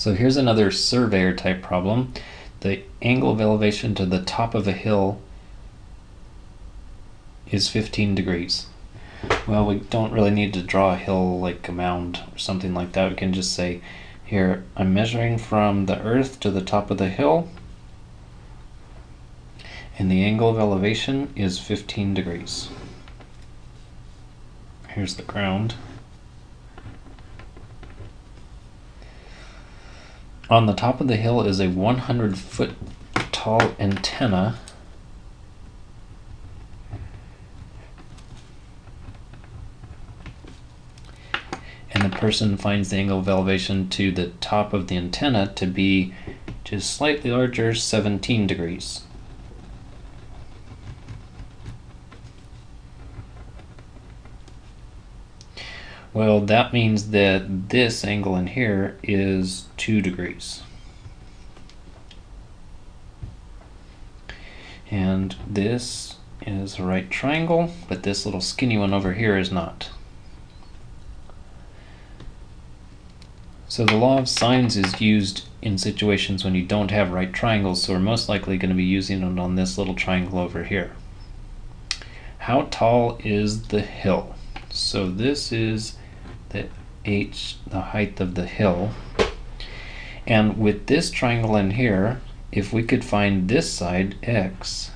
So here's another surveyor type problem. The angle of elevation to the top of a hill is 15 degrees. Well, we don't really need to draw a hill like a mound or something like that. We can just say, here, I'm measuring from the earth to the top of the hill, and the angle of elevation is 15 degrees. Here's the ground. On the top of the hill is a 100-foot tall antenna. And the person finds the angle of elevation to the top of the antenna to be just slightly larger, 17 degrees. Well, that means that this angle in here is 2 degrees. And this is a right triangle, but this little skinny one over here is not. So the law of sines is used in situations when you don't have right triangles, so we're most likely going to be using it on this little triangle over here. How tall is the hill? So this is the height of the hill. And with this triangle in here, if we could find this side, x,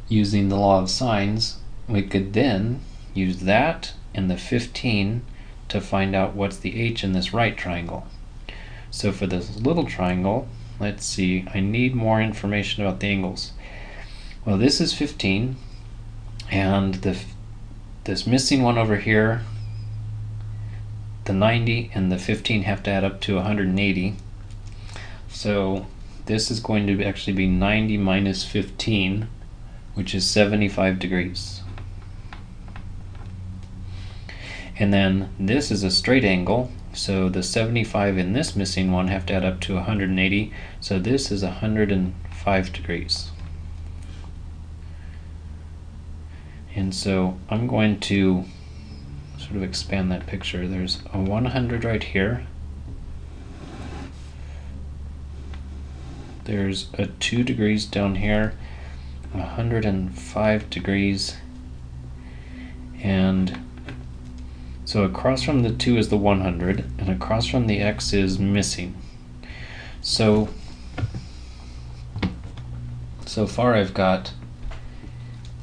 using the law of sines, we could then use that and the 15 to find out what's the h in this right triangle. So for this little triangle, let's see, I need more information about the angles. Well, this is 15, and this missing one over here, the 90 and the 15 have to add up to 180. So this is going to actually be 90 minus 15, which is 75 degrees. And then this is a straight angle, so the 75 in this missing one have to add up to 180, so this is 105 degrees. And so I'm going to sort of expand that picture. There's a 100 right here. There's a 2 degrees down here, 105 degrees, and so across from the 2 is the 100, and across from the x is missing. So far I've got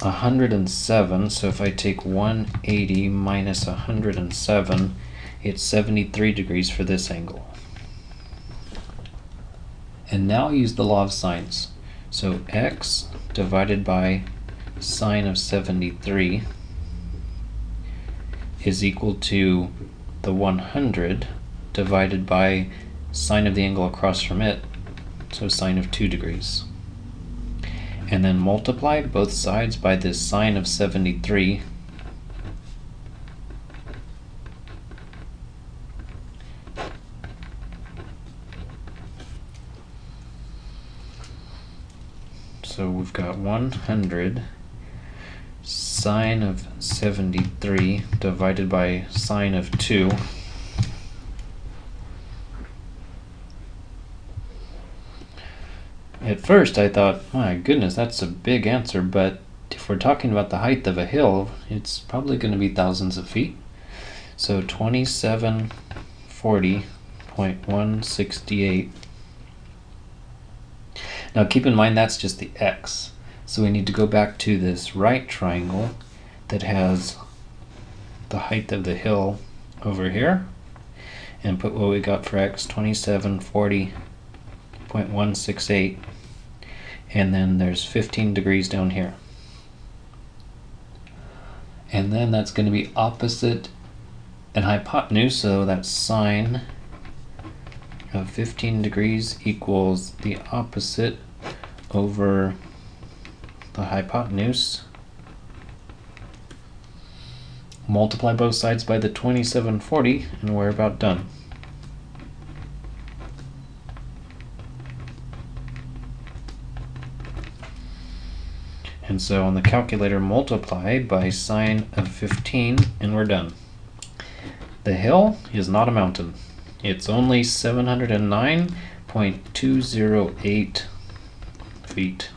107, so if I take 180 minus 107, it's 73 degrees for this angle. And now I'll use the law of sines. So x divided by sine of 73 is equal to the 100 divided by sine of the angle across from it, so sine of 2 degrees. And then multiply both sides by this sine of 73. So we've got 100 sine of 73 divided by sine of 2. At first I thought, my goodness, that's a big answer, but if we're talking about the height of a hill, it's probably going to be thousands of feet. So 2740.168. Now keep in mind that's just the x. So we need to go back to this right triangle that has the height of the hill over here and put what we got for x, 2740.168, and then there's 15 degrees down here. And then that's going to be opposite and hypotenuse, so that's sine of 15 degrees equals the opposite over the hypotenuse. Multiply both sides by the 2740 and we're about done. And so on the calculator, multiply by sine of 15 and we're done. The hill is not a mountain. It's only 709.208 feet.